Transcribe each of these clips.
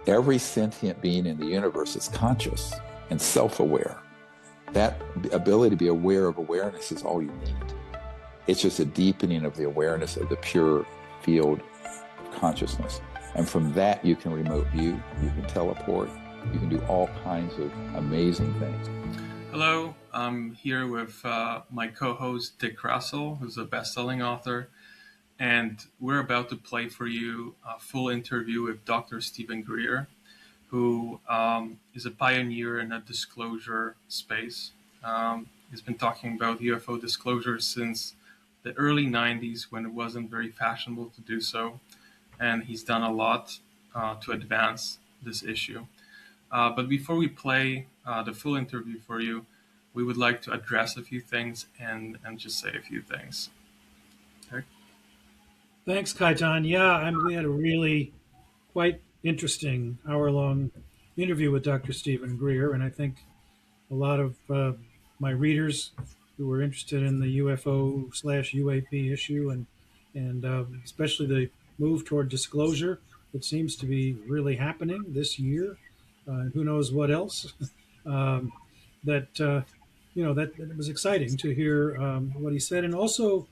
Every sentient being in the universe is conscious and self-aware. That ability to be aware of awareness is all you need. It's just a deepening of the awareness of the pure field of consciousness. And from that, you can remote view, you can teleport, you can do all kinds of amazing things. Hello, I'm here with my co-host Dick Russell, who's a best-selling author, and we're about to play for you a full interview with Dr. Stephen Greer, who is a pioneer in a disclosure space. He's been talking about UFO disclosure since the early 90s when it wasn't very fashionable to do so, and he's done a lot to advance this issue. But before we play the full interview for you, we would like to address a few things and just say a few things. Okay. Thanks, Kaitan. Yeah, we had a really quite interesting hour-long interview with Dr. Stephen Greer, and I think a lot of my readers who were interested in the UFO/UAP issue and especially the move toward disclosure that seems to be really happening this year, and who knows what else. That it was exciting to hear what he said, and also,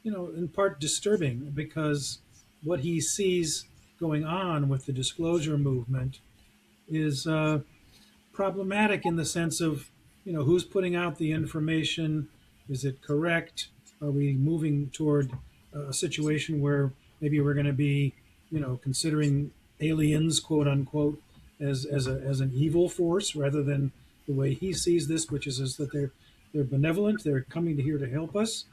in part disturbing because what he sees going on with the disclosure movement is problematic in the sense of, who's putting out the information? Is it correct? Are we moving toward a situation where maybe we're going to be, considering aliens, quote unquote, as an evil force rather than the way he sees this, which is that they're benevolent, they're coming here to help us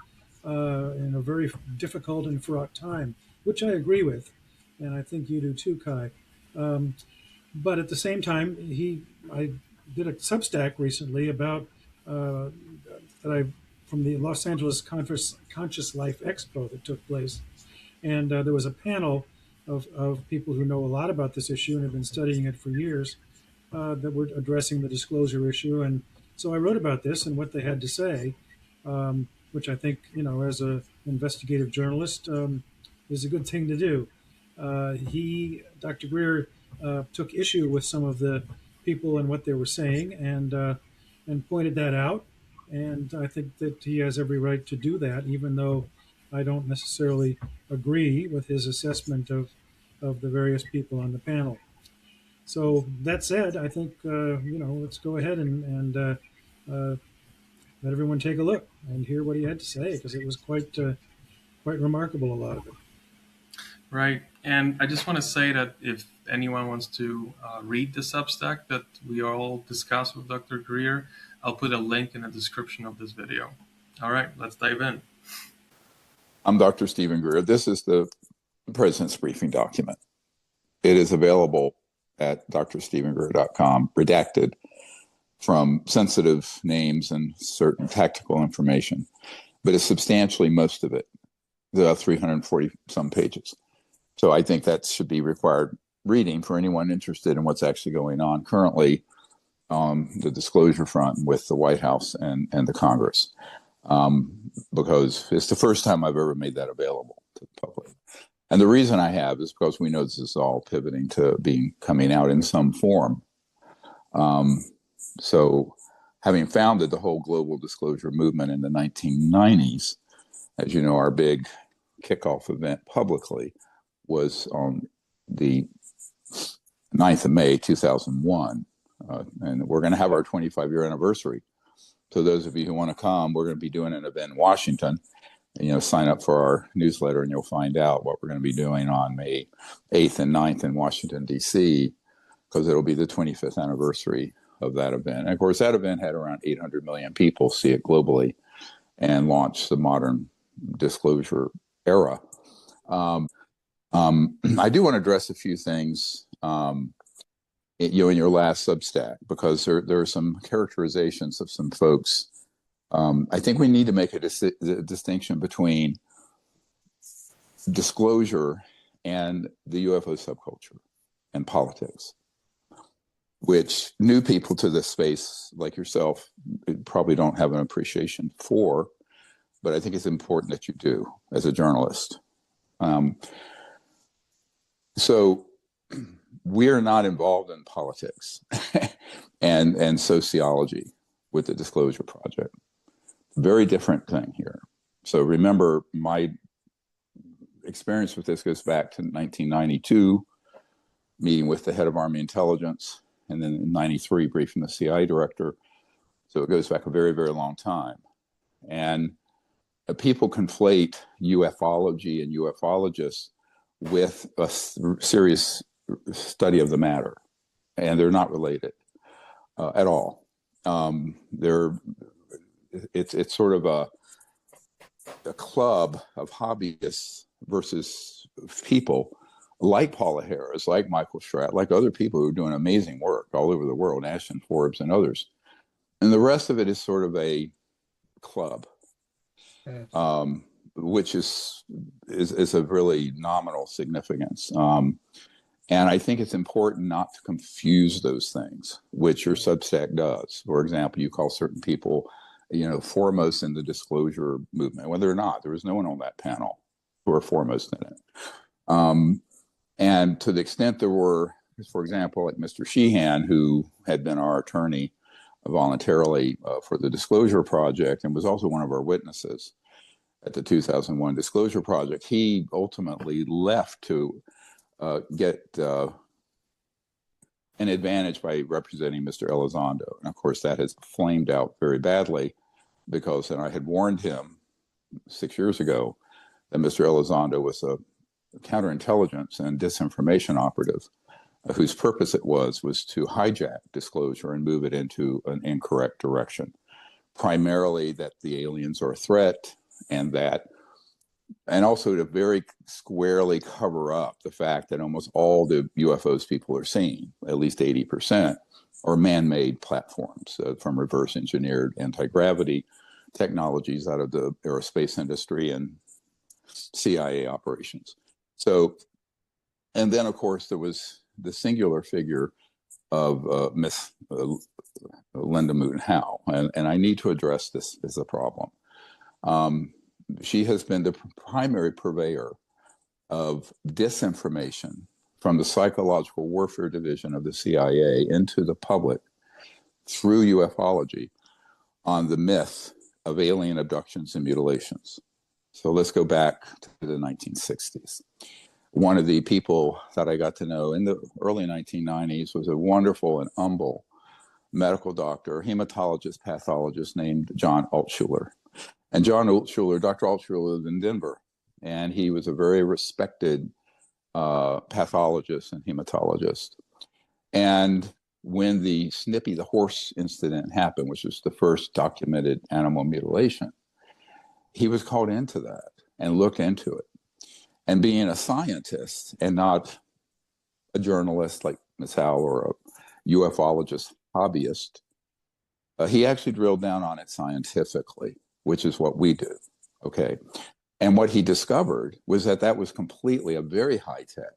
in a very difficult and fraught time, which I agree with, and I think you do too, Kai. But at the same time, I did a Substack recently about from the Los Angeles Conscious Life Expo that took place, and there was a panel of people who know a lot about this issue and have been studying it for years that were addressing the disclosure issue. And so I wrote about this and what they had to say, which I think, as an investigative journalist, is a good thing to do. Dr. Greer, took issue with some of the people and what they were saying, and pointed that out. And I think that he has every right to do that, even though I don't necessarily agree with his assessment of the various people on the panel. So that said, I think let's go ahead and let everyone take a look and hear what he had to say, because it was quite remarkable, a lot of it. Right. And I just want to say that if anyone wants to read the Substack that we all discussed with Dr. Greer, I'll put a link in the description of this video. All right, let's dive in. I'm Dr. Stephen Greer. This is the President's Briefing document. It is available at drstephengreer.com, redacted from sensitive names and certain tactical information, but it's substantially most of it, the 340 some pages. So I think that should be required reading for anyone interested in what's actually going on currently on the disclosure front with the White House and the Congress, because it's the first time I've ever made that available to the public. And the reason I have is because we know this is all pivoting to coming out in some form. So having founded the whole global disclosure movement in the 1990s, as you know, our big kickoff event publicly was on the 9th of May, 2001. And we're going to have our 25-year anniversary. So those of you who want to come, we're going to be doing an event in Washington. And, sign up for our newsletter and you'll find out what we're going to be doing on May 8th and 9th in Washington, D.C., because it'll be the 25th anniversary of that event. And of course, that event had around 800 million people see it globally and launched the modern disclosure era. I do want to address a few things in your last Substack, because there are some characterizations of some folks. I think we need to make a distinction between disclosure and the UFO subculture and politics, which new people to this space like yourself probably don't have an appreciation for, but I think it's important that you do as a journalist. So we're not involved in politics and sociology with the Disclosure Project. Very different thing here. So remember, my experience with this goes back to 1992, meeting with the head of Army Intelligence, and then in 93, briefing the CIA director. So it goes back a very, very long time. And people conflate ufology and ufologists with a serious study of the matter, and they're not related at all. It's sort of a club of hobbyists versus people like Paula Harris, like Michael Schratt, like other people who are doing amazing work all over the world, Ashton Forbes and others. And the rest of it is sort of a club, which is of really nominal significance. And I think it's important not to confuse those things, which your Substack does. For example, you call certain people, foremost in the disclosure movement, when they're not. There was no one on that panel who were foremost in it. And to the extent there were, for example, like Mr. Sheehan, who had been our attorney voluntarily for the Disclosure Project and was also one of our witnesses at the 2001 Disclosure Project, he ultimately left to get an advantage by representing Mr. Elizondo. And of course, that has flamed out very badly because, and I had warned him 6 years ago that Mr. Elizondo was a counterintelligence and disinformation operative whose purpose it was to hijack disclosure and move it into an incorrect direction. Primarily that the aliens are a threat, and also to very squarely cover up the fact that almost all the UFOs people are seeing, at least 80%, are man-made platforms from reverse engineered anti-gravity technologies out of the aerospace industry and CIA operations. So, and then of course there was the singular figure of Miss Linda Moon Howe, and I need to address this as a problem. She has been the primary purveyor of disinformation from the psychological warfare division of the CIA into the public through ufology on the myth of alien abductions and mutilations. So let's go back to the 1960s. One of the people that I got to know in the early 1990s was a wonderful and humble medical doctor, hematologist, pathologist named John Altshuler. And John Altshuler, Dr. Altshuler lived in Denver, and he was a very respected pathologist and hematologist. And when the Snippy the horse incident happened, which was the first documented animal mutilation, he was called into that and looked into it. And being a scientist and not a journalist like Ms. Howe or a ufologist hobbyist, he actually drilled down on it scientifically, which is what we do, okay? And what he discovered was that was completely a very high-tech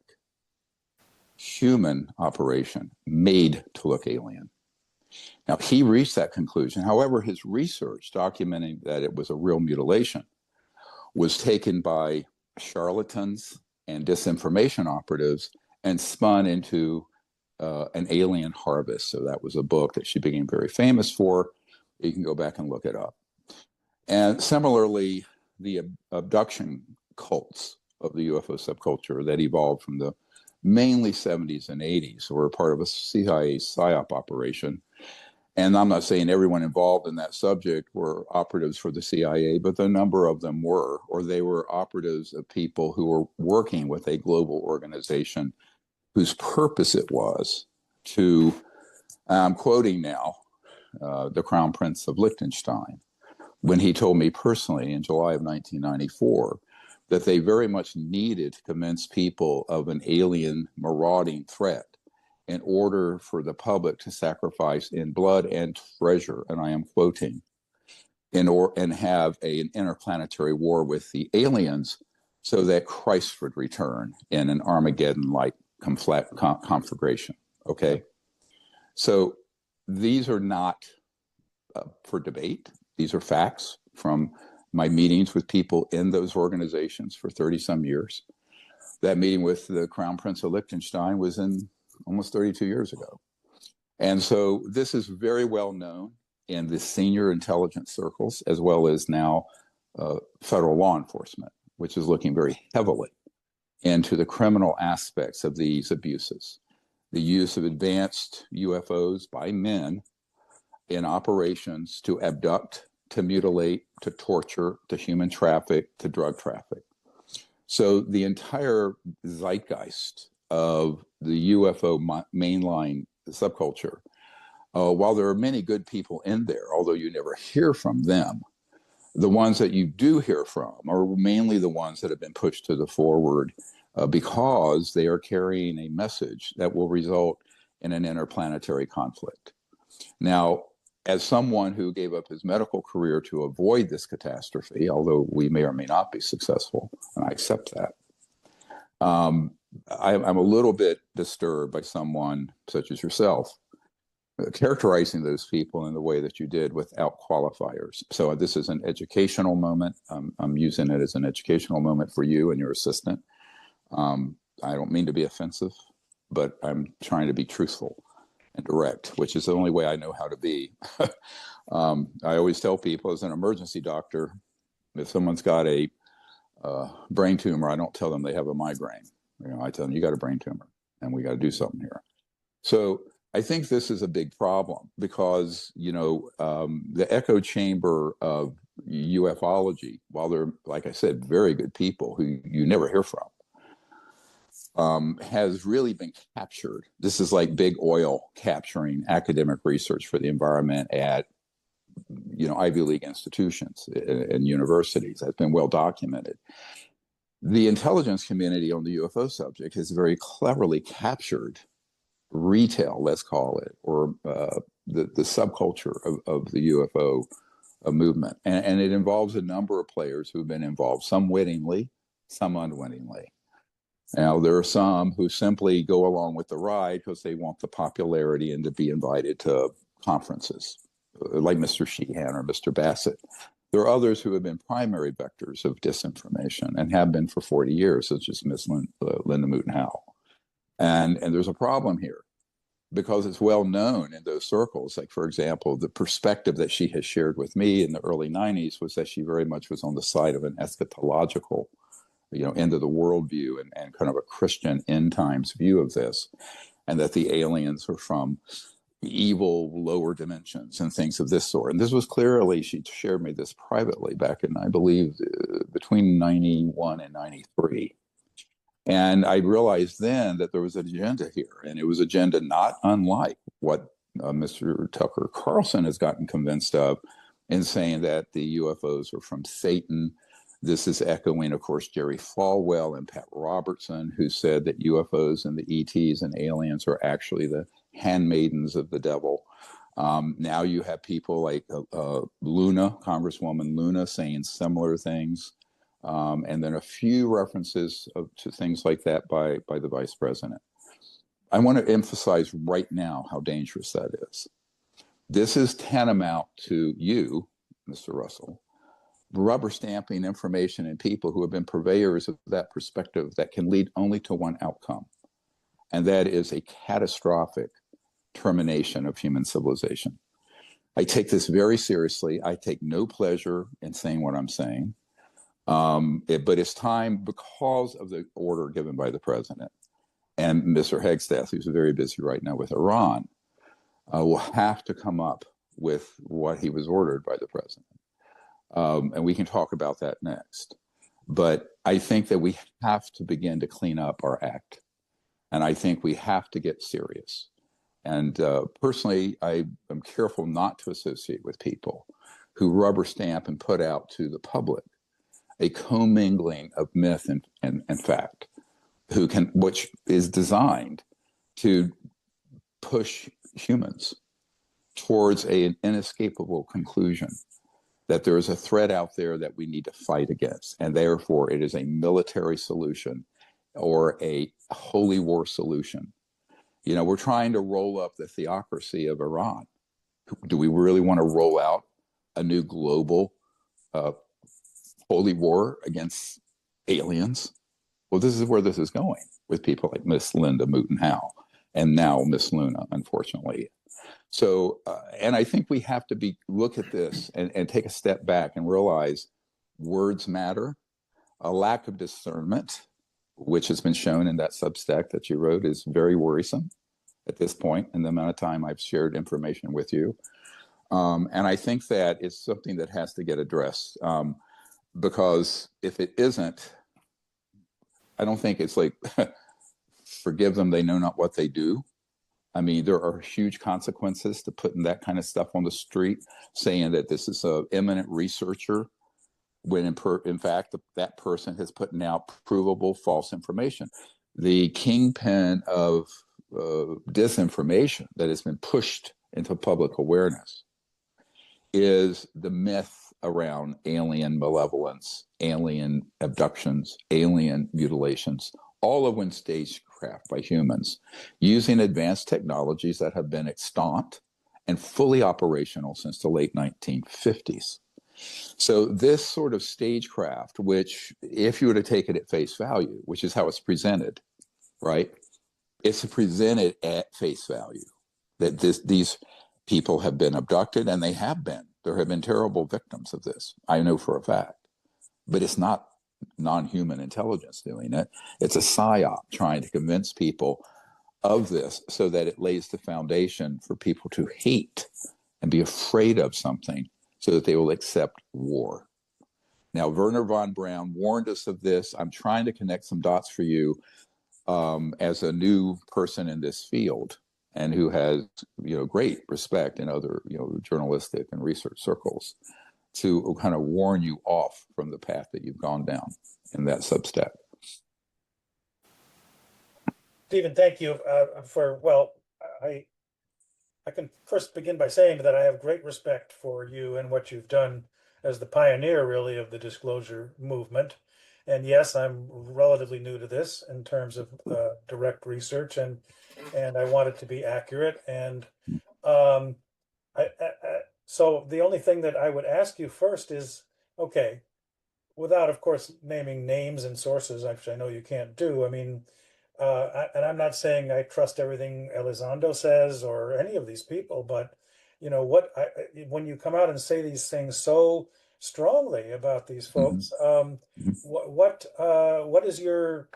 human operation made to look alien. Now, he reached that conclusion. However, his research documenting that it was a real mutilation was taken by charlatans and disinformation operatives and spun into an alien harvest. So that was a book that she became very famous for. You can go back and look it up. And similarly, the abduction cults of the UFO subculture that evolved from the mainly 70s and 80s were part of a CIA PSYOP operation. And I'm not saying everyone involved in that subject were operatives for the CIA, but the number of them were, or they were operatives of people who were working with a global organization whose purpose it was to, I'm quoting now, the Crown Prince of Liechtenstein, when he told me personally in July of 1994 that they very much needed to convince people of an alien marauding threat in order for the public to sacrifice in blood and treasure, and I am quoting, and have an interplanetary war with the aliens so that Christ would return in an Armageddon-like conflagration, okay? So these are not for debate. These are facts from my meetings with people in those organizations for 30-some years. That meeting with the Crown Prince of Liechtenstein was in almost 32 years ago. And so this is very well known in the senior intelligence circles, as well as now federal law enforcement, which is looking very heavily into the criminal aspects of these abuses. The use of advanced UFOs by men in operations to abduct, to mutilate, to torture, to human traffic, to drug traffic. So the entire zeitgeist of the UFO mainline subculture, while there are many good people in there, although you never hear from them, the ones that you do hear from are mainly the ones that have been pushed to the forward because they are carrying a message that will result in an interplanetary conflict. Now, as someone who gave up his medical career to avoid this catastrophe, although we may or may not be successful, and I accept that, I'm a little bit disturbed by someone such as yourself characterizing those people in the way that you did without qualifiers. So this is an educational moment. I'm using it as an educational moment for you and your assistant. I don't mean to be offensive, but I'm trying to be truthful and direct, which is the only way I know how to be. I always tell people as an emergency doctor, if someone's got a brain tumor, I don't tell them they have a migraine. I tell them, you got a brain tumor and we got to do something here. So I think this is a big problem because, the echo chamber of ufology, while they're, like I said, very good people who you never hear from, has really been captured. This is like big oil capturing academic research for the environment at, Ivy League institutions and universities. That's been well documented. The intelligence community on the UFO subject has very cleverly captured retail, let's call it, or the subculture of the UFO movement. And it involves a number of players who've been involved, some wittingly, some unwittingly. Now, there are some who simply go along with the ride because they want the popularity and to be invited to conferences, like Mr. Sheehan or Mr. Bassett. There are others who have been primary vectors of disinformation and have been for 40 years, such as Ms. Linda Moulton Howe. And there's a problem here because it's well known in those circles. Like, for example, the perspective that she has shared with me in the early 90s was that she very much was on the side of an eschatological, end of the world view and kind of a Christian end times view of this, and that the aliens were from evil lower dimensions and things of this sort. And this was clearly, she shared me this privately back in, I believe, between 91 and 93. And I realized then that there was an agenda here, and it was agenda not unlike what Mr. Tucker Carlson has gotten convinced of in saying that the UFOs are from Satan. This is echoing, of course, Jerry Falwell and Pat Robertson, who said that UFOs and the ETs and aliens are actually the handmaidens of the devil. Now you have people like Luna, Congresswoman Luna, saying similar things. And then a few references to things like that by the vice president. I want to emphasize right now how dangerous that is. This is tantamount to you, Mr. Russell, rubber stamping information in people who have been purveyors of that perspective that can lead only to one outcome, and that is a catastrophic termination of human civilization. I take this very seriously. I take no pleasure in saying what I'm saying. But it's time, because of the order given by the president and Mr. Hegstaff, who's very busy right now with Iran, will have to come up with what he was ordered by the president. And we can talk about that next. But I think that we have to begin to clean up our act. And I think we have to get serious. And personally, I am careful not to associate with people who rubber stamp and put out to the public a commingling of myth and fact, which is designed to push humans towards an inescapable conclusion that there is a threat out there that we need to fight against, and therefore it is a military solution or a holy war solution. We're trying to roll up the theocracy of Iran. Do we really want to roll out a new global holy war against aliens? Well, this is where this is going with people like Miss Linda Moulton Howe and now Miss Luna, unfortunately. So, and I think we have to look at this and take a step back and realize words matter. A lack of discernment, which has been shown in that Substack that you wrote, is very worrisome at this point in the amount of time I've shared information with you. And I think that it's something that has to get addressed, because if it isn't, I don't think it's like, forgive them, they know not what they do. I mean, there are huge consequences to putting that kind of stuff on the street, saying that this is an eminent researcher, when in fact, that person has put out provable false information. The kingpin of disinformation that has been pushed into public awareness is the myth around alien malevolence, alien abductions, alien mutilations, all of when stagecraft by humans using advanced technologies that have been extant and fully operational since the late 1950s. So this sort of stagecraft, which if you were to take it at face value, which is how it's presented, right? It's presented at face value that these people have been abducted, and they have been. There have been terrible victims of this, I know for a fact. But it's not non-human intelligence doing it. It's a psyop trying to convince people of this so that it lays the foundation for people to hate and be afraid of something so that they will accept war. Now, Werner von Braun warned us of this. I'm trying to connect some dots for you as a new person in this field, and who has, great respect in other, journalistic and research circles, to kind of warn you off from the path that you've gone down in that Substack. Stephen, thank you I can first begin by saying that I have great respect for you and what you've done as the pioneer, really, of the disclosure movement. And yes, I'm relatively new to this in terms of direct research, and I want it to be accurate. And so the only thing that I would ask you first is, okay, without, of course, naming names and sources, which I know you can't do. I mean, and I'm not saying I trust everything Elizondo says or any of these people, but when you come out and say these things so strongly about these folks, what is your,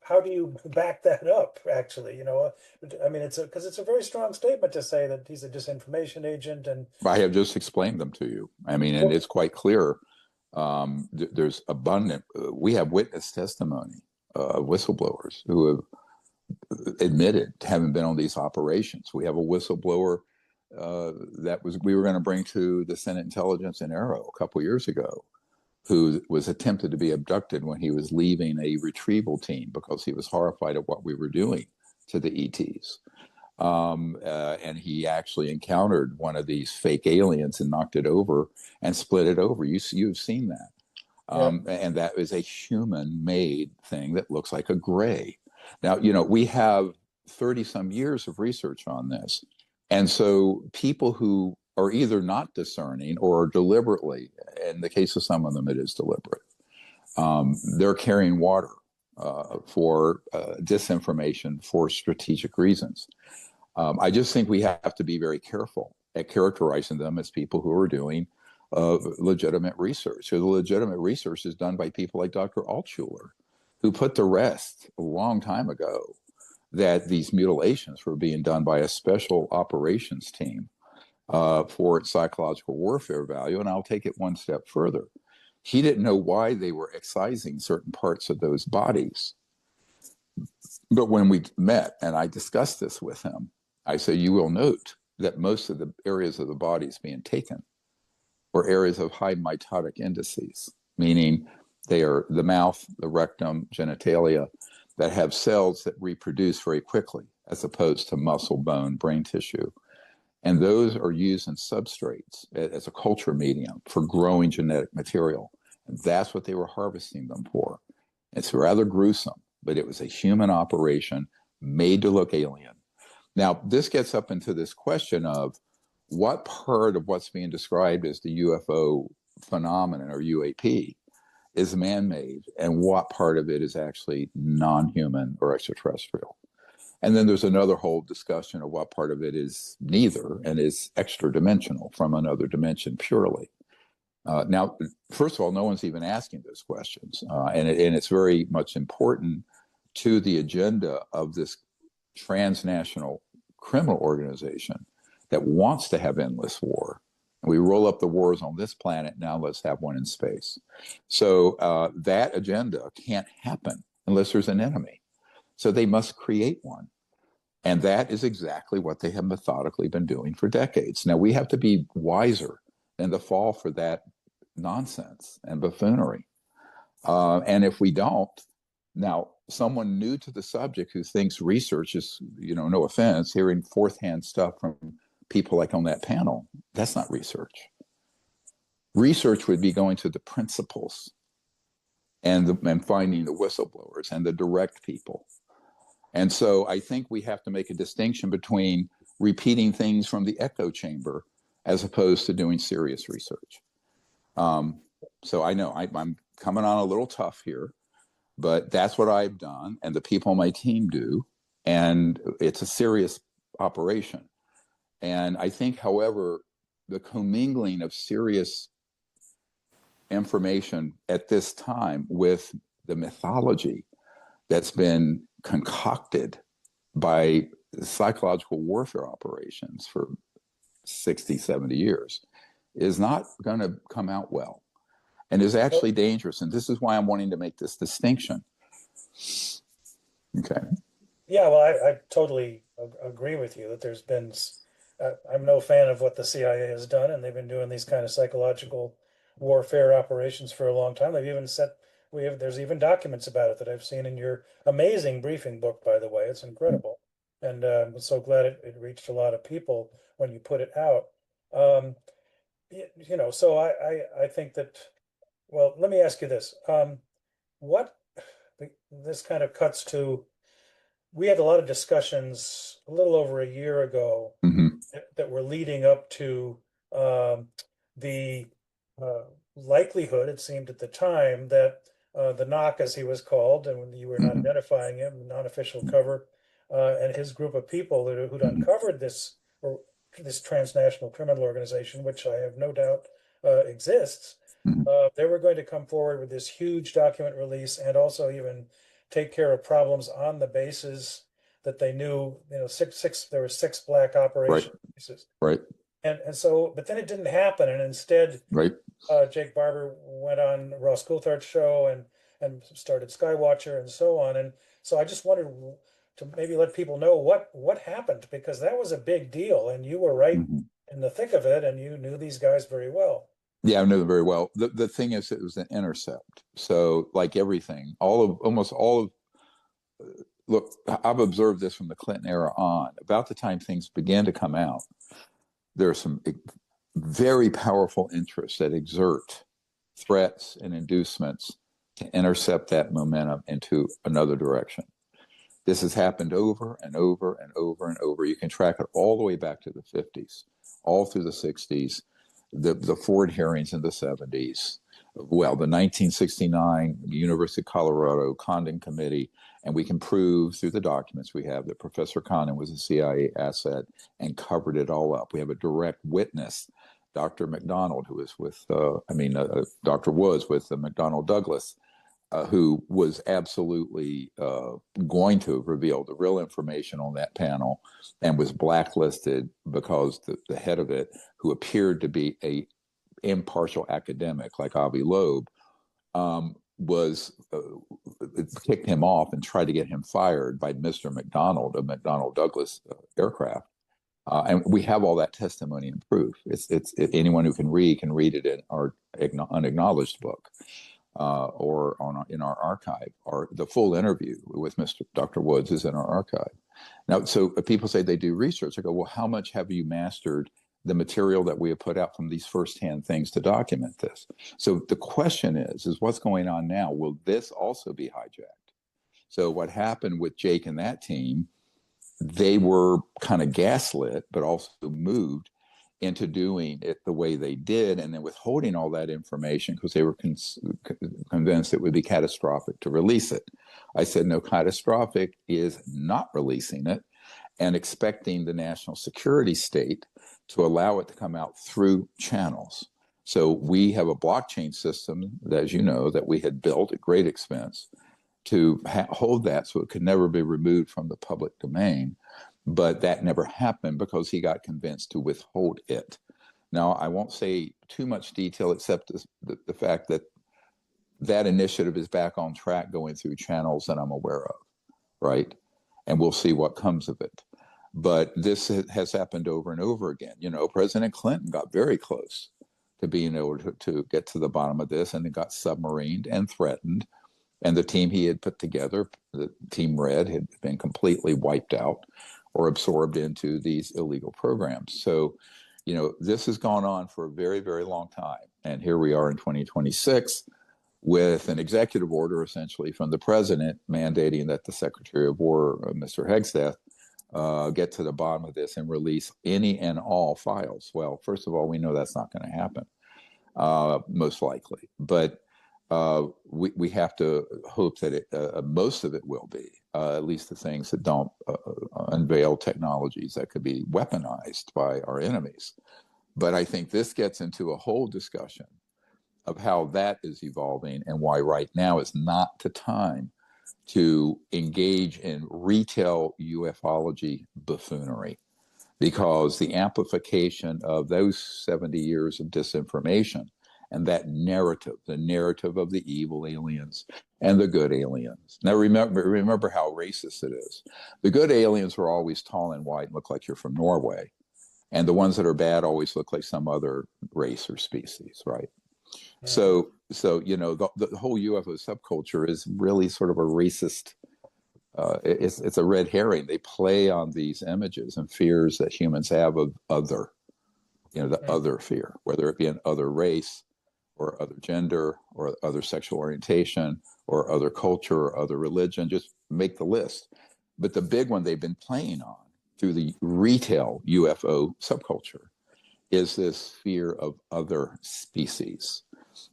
how do you back that up? Actually, I mean, because it's a very strong statement to say that he's a disinformation agent, and I have just explained them to you. I mean, and it's quite clear. There's abundant. We have witness testimony of whistleblowers who have admitted to having been on these operations. We have a whistleblower we were going to bring to the Senate Intelligence and Aero a couple years ago, who was attempted to be abducted when he was leaving a retrieval team because he was horrified at what we were doing to the ETs. And he actually encountered one of these fake aliens and knocked it over and split it over. You've seen that. And that is a human-made thing that looks like a gray. Now, we have 30-some years of research on this. And so people who are either not discerning or are deliberately, in the case of some of them, it is deliberate, they're carrying water for disinformation for strategic reasons. I just think we have to be very careful at characterizing them as people who are doing legitimate research. So the legitimate research is done by people like Dr. Altshuler, who put to rest a long time ago that these mutilations were being done by a special operations team for its psychological warfare value. And I'll take it one step further. He didn't know why they were excising certain parts of those bodies. But when we met and I discussed this with him, I said, you will note that most of the areas of the bodies being taken were areas of high mitotic indices, meaning they are the mouth, the rectum, genitalia, that have cells that reproduce very quickly, as opposed to muscle, bone, brain tissue. And those are used in substrates as a culture medium for growing genetic material. And that's what they were harvesting them for. It's rather gruesome, but it was a human operation made to look alien. Now, this gets up into this question of what part of what's being described as the UFO phenomenon, or UAP, is man-made, and what part of it is actually non-human or extraterrestrial. And then there's another whole discussion of what part of it is neither and is extra dimensional from another dimension purely. Now, first of all, no one's even asking those questions. And it's very much important to the agenda of this transnational criminal organization that wants to have endless war. We roll up the wars on this planet, now let's have one in space. So that agenda can't happen unless there's an enemy. So they must create one. And that is exactly what they have methodically been doing for decades. Now, we have to be wiser than to fall for that nonsense and buffoonery. And if we don't, now, someone new to the subject who thinks research is, no offense, hearing fourth-hand stuff from people like on that panel, that's not research. Research would be going to the principles and finding the whistleblowers and the direct people. And so I think we have to make a distinction between repeating things from the echo chamber as opposed to doing serious research. So I know I'm coming on a little tough here, but that's what I've done and the people on my team do. And it's a serious operation. And I think, however, the commingling of serious information at this time with the mythology that's been concocted by psychological warfare operations for 60, 70 years is not going to come out well and is actually dangerous. And this is why I'm wanting to make this distinction. Okay. Yeah, well, I totally agree with you that there's been, I'm no fan of what the CIA has done, and they've been doing these kind of psychological warfare operations for a long time. They've even there's even documents about it that I've seen in your amazing briefing book, by the way. It's incredible. And I'm so glad it reached a lot of people when you put it out. So I think that, well, let me ask you this. This kind of cuts to, we had a lot of discussions a little over a year ago that were leading up to the likelihood, it seemed at the time, that the knock, as he was called, and when you were not identifying him, non-official cover, and his group of people who'd uncovered this transnational criminal organization, which I have no doubt exists, they were going to come forward with this huge document release and also even take care of problems on the bases that they knew, there were 6 black operation bases. Right. And so, but then it didn't happen. And instead, Jake Barber went on Ross Coulthard's show and started Skywatcher and so on. And so I just wanted to maybe let people know what happened, because that was a big deal. And you were right in the thick of it, and you knew these guys very well. Yeah, I know them very well. The thing is, it was an intercept. So like everything, look, I've observed this from the Clinton era on. About the time things began to come out, there are some very powerful interests that exert threats and inducements to intercept that momentum into another direction. This has happened over and over and over and over. You can track it all the way back to the 50s, all through the 60s, the Ford hearings in the 70s, well, the 1969 University of Colorado Condon Committee, and we can prove through the documents we have that Professor Condon was a CIA asset and covered it all up. We have a direct witness, Dr. McDonald, who was with, Dr. Woods with McDonnell Douglas, who was absolutely going to reveal the real information on that panel and was blacklisted because the head of it, who appeared to be a impartial academic like Avi Loeb, kicked him off and tried to get him fired by Mr. McDonald of McDonnell Douglas Aircraft. And we have all that testimony and proof. Anyone who can read it in our unacknowledged book. Or in our archive, or the full interview with Dr. Woods is in our archive. Now, so people say they do research. I go, well, how much have you mastered the material that we have put out from these firsthand things to document this? So the question is what's going on now? Will this also be hijacked? So what happened with Jake and that team, they were kind of gaslit, but also moved into doing it the way they did, and then withholding all that information because they were convinced it would be catastrophic to release it. I said, no, catastrophic is not releasing it and expecting the national security state to allow it to come out through channels. So we have a blockchain system, as you know, that we had built at great expense to hold that so it could never be removed from the public domain. But that never happened because he got convinced to withhold it. Now, I won't say too much detail except the fact that that initiative is back on track going through channels that I'm aware of, right? And we'll see what comes of it. But this has happened over and over again. You know, President Clinton got very close to being able to get to the bottom of this, and it got submarined and threatened. And the team he had put together, the Team Red, had been completely wiped out or absorbed into these illegal programs. So, you know, this has gone on for a very, very long time. And here we are in 2026 with an executive order essentially from the president mandating that the Secretary of War, Mr. Hegseth, get to the bottom of this and release any and all files. Well, first of all, we know that's not going to happen, most likely. But we have to hope that most of it will be, at least the things that don't unveil technologies that could be weaponized by our enemies. But I think this gets into a whole discussion of how that is evolving and why right now is not the time to engage in retail ufology buffoonery, because the amplification of those 70 years of disinformation and that narrative, the narrative of the evil aliens and the good aliens. Now, remember how racist it is. The good aliens were always tall and white and look like you're from Norway. And the ones that are bad always look like some other race or species, right? Yeah. So you know, the whole UFO subculture is really sort of a racist, it's a red herring. They play on these images and fears that humans have of other, you know, the other fear, whether it be an other race, or other gender, or other sexual orientation, or other culture, or other religion, just make the list. But the big one they've been playing on through the retail UFO subculture is this fear of other species.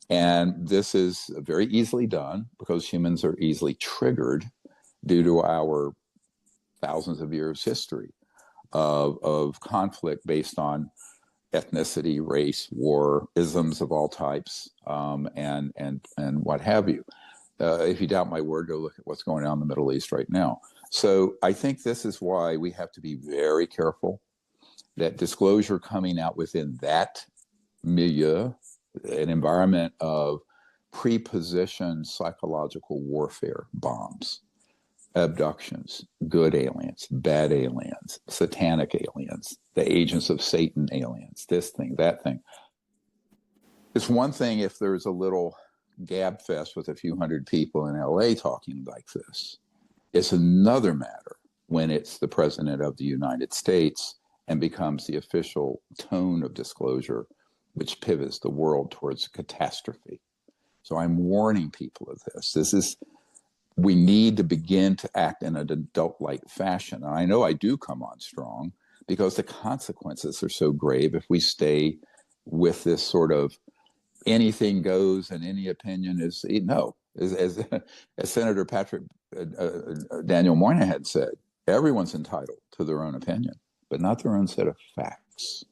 And this is very easily done because humans are easily triggered due to our thousands of years history of conflict based on ethnicity, race, war, isms of all types, and what have you. If you doubt my word, go look at what's going on in the Middle East right now. So I think this is why we have to be very careful that disclosure coming out within that milieu, an environment of pre-positioned psychological warfare bombs, abductions, good aliens, bad aliens, satanic aliens, the agents of Satan aliens, this thing, that thing. It's one thing if there's a little gab fest with a few hundred people in LA talking like this. It's another matter when it's the President of the United States and becomes the official tone of disclosure, which pivots the world towards catastrophe. So I'm warning people of this. We need to begin to act in an adult-like fashion. And I know I do come on strong because the consequences are so grave if we stay with this sort of anything goes and any opinion is no. As Senator Patrick Daniel Moynihan said, everyone's entitled to their own opinion, but not their own set of facts.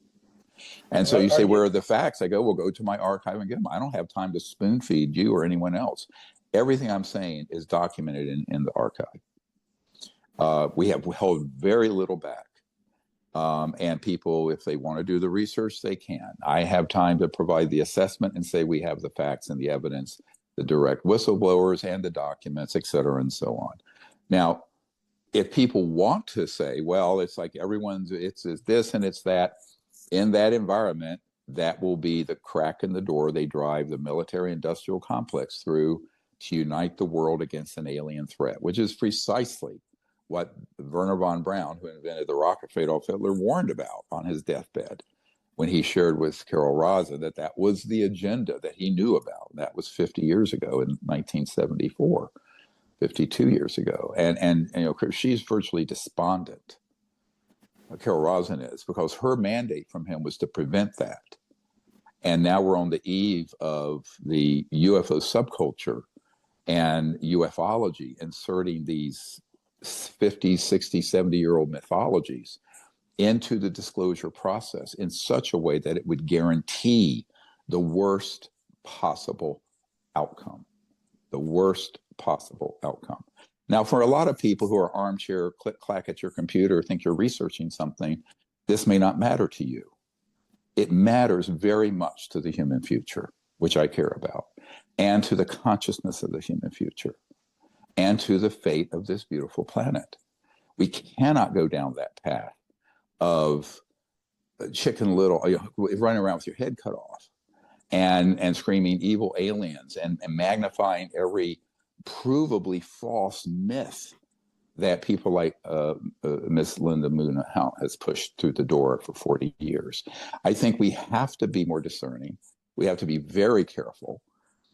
And so you say, where are the facts? I go, well, go to my archive and get them. I don't have time to spoon feed you or anyone else. Everything I'm saying is documented in the archive. We have held very little back. And people, if they want to do the research, they can. I have time to provide the assessment and say we have the facts and the evidence, the direct whistleblowers and the documents, et cetera, and so on. Now, if people want to say, well, it's like it's this and it's that, in that environment, that will be the crack in the door they drive the military-industrial complex through to unite the world against an alien threat, which is precisely what Werner von Braun, who invented the rocket for Adolf Hitler, warned about on his deathbed when he shared with Carol Raza that was the agenda that he knew about. That was 50 years ago in 1974, 52 years ago. And you know, she's virtually despondent Carol Rosin is, because her mandate from him was to prevent that. And now we're on the eve of the UFO subculture and ufology inserting these 50, 60, 70-year-old mythologies into the disclosure process in such a way that it would guarantee the worst possible outcome. The worst possible outcome. Now, for a lot of people who are armchair, click-clack at your computer, think you're researching something, this may not matter to you. It matters very much to the human future, which I care about, and to the consciousness of the human future, and to the fate of this beautiful planet. We cannot go down that path of Chicken Little, running around with your head cut off and screaming evil aliens and magnifying every provably false myth that people like Miss Linda Moon has pushed through the door for 40 years. I think we have to be more discerning. We have to be very careful,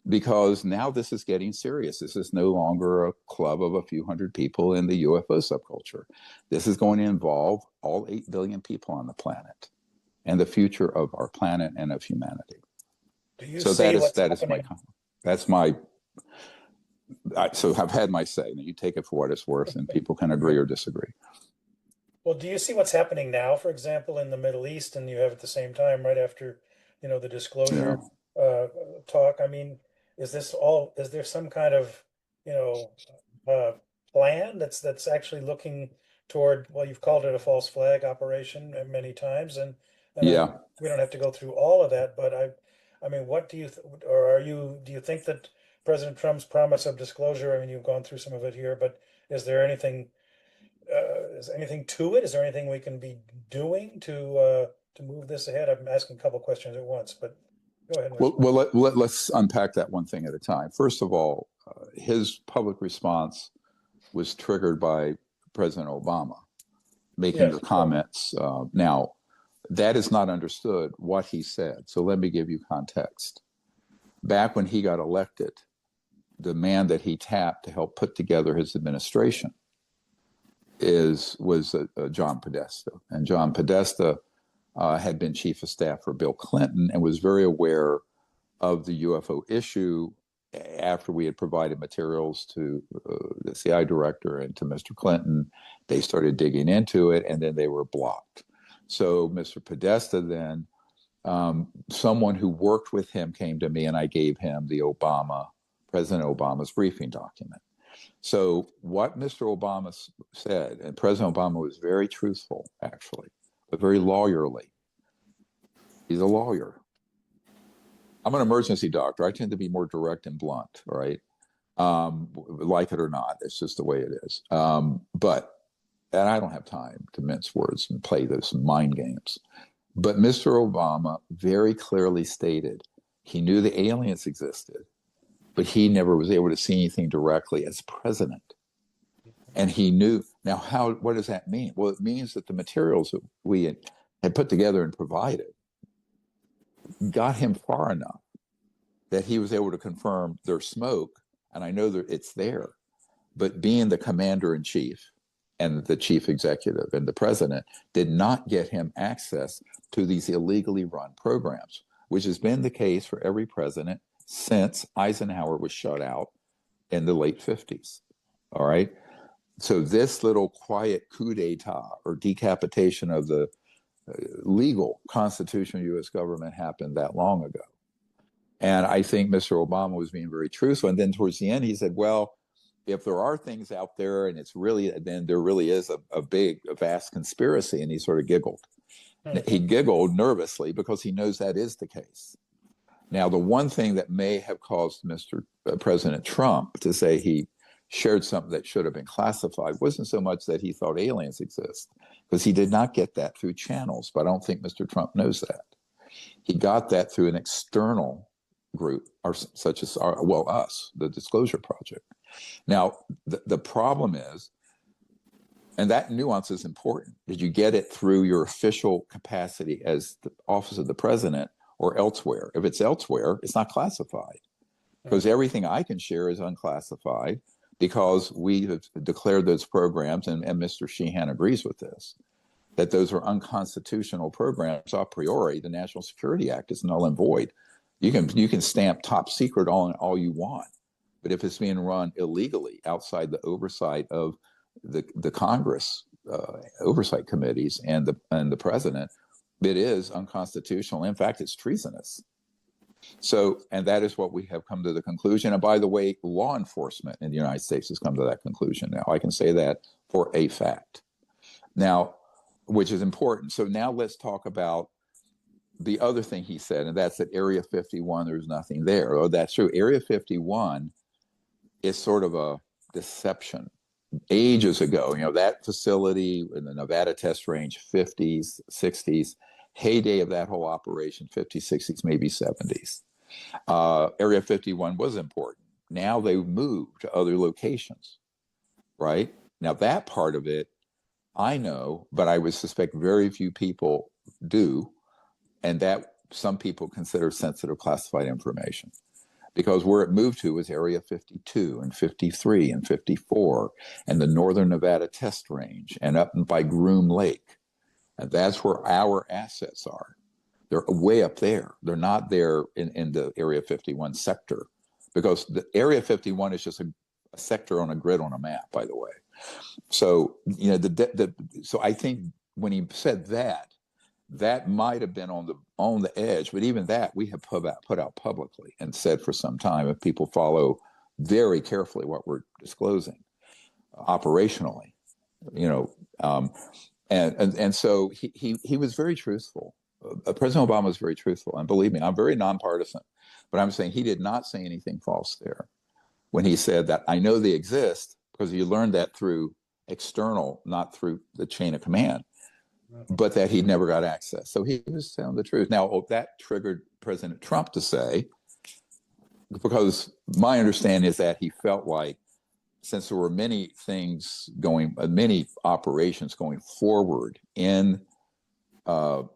because now this is getting serious. This is no longer a club of a few hundred people in the UFO subculture. This is going to involve all 8 billion people on the planet and the future of our planet and of humanity. Do you So see so I've had my say. Now you take it for what it's worth, and people can agree or disagree. Well, do you see what's happening now, for example, in the Middle East, and you have at the same time, right after, the disclosure talk? I mean, is there some kind of, plan that's actually looking toward, well, you've called it a false flag operation many times, and Yeah. we don't have to go through all of that, but I mean, what do you, do you think that President Trump's promise of disclosure, I mean, you've gone through some of it here, but is there anything to it? Is there anything we can be doing to move this ahead? I'm asking a couple questions at once, but go ahead. Well, let's unpack that one thing at a time. First of all, his public response was triggered by President Obama making the comments. Now, that is not understood what he said. So let me give you context. Back when he got elected, the man that he tapped to help put together his administration was John Podesta. And John Podesta had been chief of staff for Bill Clinton and was very aware of the UFO issue after we had provided materials to the CIA director and to Mr. Clinton. They started digging into it, and then they were blocked. So Mr. Podesta then, someone who worked with him came to me, and I gave him the President Obama's briefing document. So what Mr. Obama said, and President Obama was very truthful, actually, but very lawyerly. He's a lawyer. I'm an emergency doctor. I tend to be more direct and blunt, right? Like it or not, it's just the way it is. And I don't have time to mince words and play those mind games. But Mr. Obama very clearly stated he knew the aliens existed, but he never was able to see anything directly as president. And he knew. Now, what does that mean? Well, it means that the materials that we had put together and provided got him far enough that he was able to confirm there's smoke, and I know that it's there. But being the commander-in-chief and the chief executive and the president did not get him access to these illegally run programs, which has been the case for every president since Eisenhower was shut out in the late 50s. All right. So this little quiet coup d'etat or decapitation of the legal constitutional U.S. government happened that long ago. And I think Mr. Obama was being very truthful. And then towards the end, he said, well, if there are things out there and then there really is a vast conspiracy. And he sort of giggled. Mm-hmm. He giggled nervously because he knows that is the case. Now, the one thing that may have caused Mr. President Trump to say he shared something that should have been classified wasn't so much that he thought aliens exist, because he did not get that through channels. But I don't think Mr. Trump knows that. He got that through an external group, such as us, the Disclosure Project. Now, the problem is, and that nuance is important, did you get it through your official capacity as the office of the president or elsewhere? If it's elsewhere, it's not classified, because everything I can share is unclassified because we have declared those programs, and Mr. Sheehan agrees with this, that those are unconstitutional programs a priori. The National Security Act is null and void. You can stamp top secret all you want, but if it's being run illegally outside the oversight of the Congress oversight committees and the president, it is unconstitutional. In fact, it's treasonous. So, and that is what we have come to the conclusion. And by the way, law enforcement in the United States has come to that conclusion now. I can say that for a fact. Now, which is important. So now let's talk about the other thing he said, and that's at Area 51, there's nothing there. Oh, that's true. Area 51 is sort of a deception. Ages ago, that facility in the Nevada test range, 50s, 60s, heyday of that whole operation, 50s, 60s, maybe 70s. Area 51 was important. Now they've moved to other locations, right? Now that part of it, I know, but I would suspect very few people do, and that some people consider sensitive classified information. Because where it moved to was Area 52 and 53 and 54 and the Northern Nevada test range and up by Groom Lake. And that's where our assets are. They're way up there. They're not there in the Area 51 sector, because the Area 51 is just a sector on a grid on a map, by the way. So, so I think when he said that, that might have been on the edge, but even that we have put out publicly and said for some time, if people follow very carefully what we're disclosing operationally, and so he was very truthful. President Obama was very truthful, and believe me, I'm very nonpartisan, but I'm saying he did not say anything false there when he said that I know they exist, because you learned that through external, not through the chain of command. But that he never got access. So he was telling the truth. Now, that triggered President Trump to say, because my understanding is that he felt like, since there were many things many operations going forward in the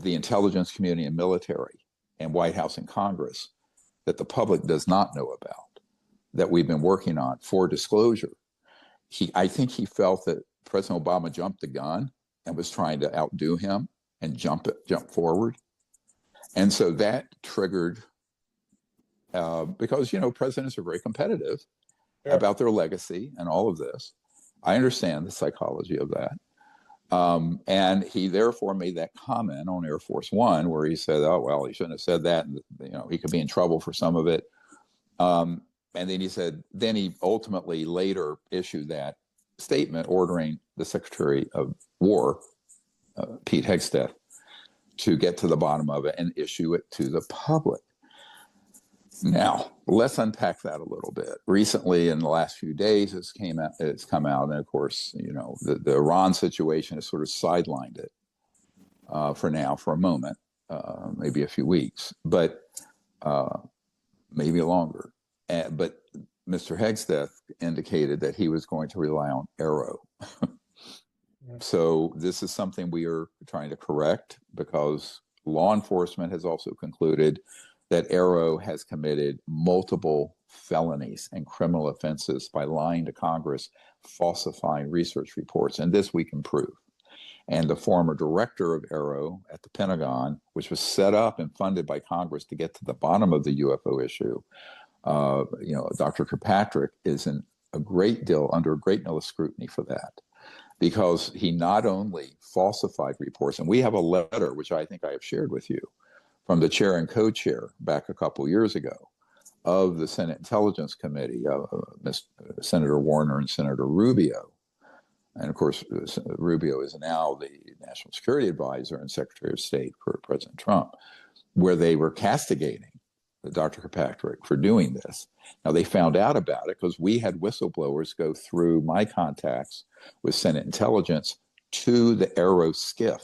intelligence community and military and White House and Congress that the public does not know about, that we've been working on for disclosure, I think he felt that President Obama jumped the gun and was trying to outdo him and jump forward. And so that triggered, because, presidents are very competitive about their legacy and all of this. I understand the psychology of that. And he therefore made that comment on Air Force One, where he said, oh, well, he shouldn't have said that. And, he could be in trouble for some of it. And then he ultimately later issued that statement ordering the Secretary of War, Pete Hegseth, to get to the bottom of it and issue it to the public. Now, let's unpack that a little bit. Recently, in the last few days, it's come out, and of course, the Iran situation has sort of sidelined it for now, for a moment, maybe a few weeks, but maybe longer. But Mr. Hegseth indicated that he was going to rely on Arrow. So this is something we are trying to correct, because law enforcement has also concluded that Arrow has committed multiple felonies and criminal offenses by lying to Congress, falsifying research reports, and this we can prove. And the former director of Arrow at the Pentagon, which was set up and funded by Congress to get to the bottom of the UFO issue, Dr. Kirkpatrick is under a great deal of scrutiny for that, because he not only falsified reports, and we have a letter, which I think I have shared with you, from the chair and co-chair back a couple years ago of the Senate Intelligence Committee, Senator Warner and Senator Rubio. And of course, Rubio is now the National Security Advisor and Secretary of State for President Trump, where they were castigating Dr. Kirkpatrick for doing this. Now, they found out about it because we had whistleblowers go through my contacts with Senate Intelligence to the Arrow SCIF,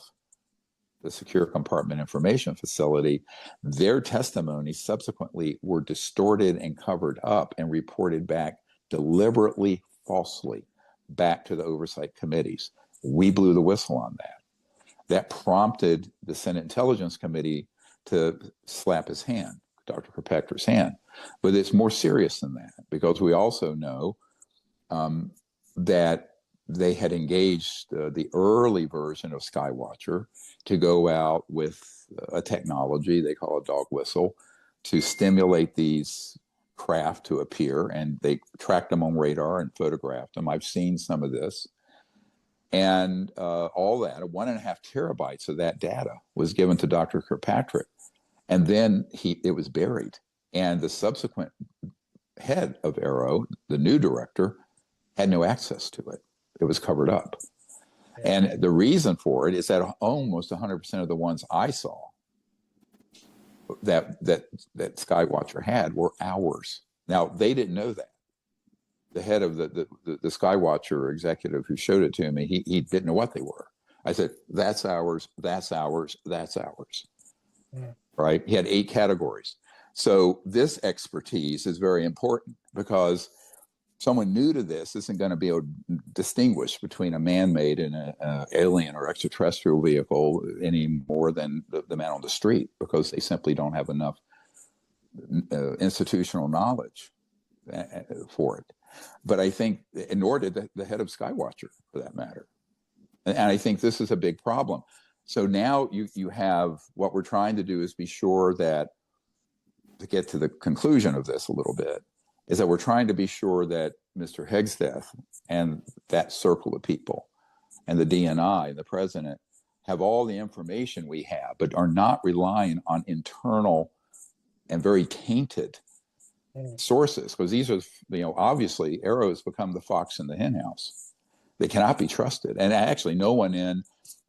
the Secure Compartment Information Facility. Their testimonies subsequently were distorted and covered up and reported back deliberately falsely back to the oversight committees. We blew the whistle on that. That prompted the Senate Intelligence Committee to slap his hand, Dr. Kirkpatrick's hand. But it's more serious than that, because we also know that they had engaged the early version of Skywatcher to go out with a technology they call a dog whistle to stimulate these craft to appear, and they tracked them on radar and photographed them. I've seen some of this. And all that, 1.5 terabytes of that data was given to Dr. Kirkpatrick. And then it was buried. And the subsequent head of AARO, the new director, had no access to it. It was covered up. Yeah. And the reason for it is that almost 100% of the ones I saw that Skywatcher had were ours. Now, they didn't know that. The head of the Skywatcher executive who showed it to me, he didn't know what they were. I said, that's ours, that's ours, that's ours. Yeah. Right? He had 8 categories. So this expertise is very important because someone new to this isn't going to be able to distinguish between a man-made and an alien or extraterrestrial vehicle any more than the man on the street, because they simply don't have enough institutional knowledge for it. But I think, nor did the head of Skywatcher, for that matter. And I think this is a big problem. So now you have, what we're trying to do is be sure that, to get to the conclusion of this a little bit, is that we're trying to be sure that Mr. Hegseth and that circle of people and the DNI and the president have all the information we have, but are not relying on internal and very tainted sources, because these are, obviously AARO has become the fox in the henhouse. They cannot be trusted. And actually no one in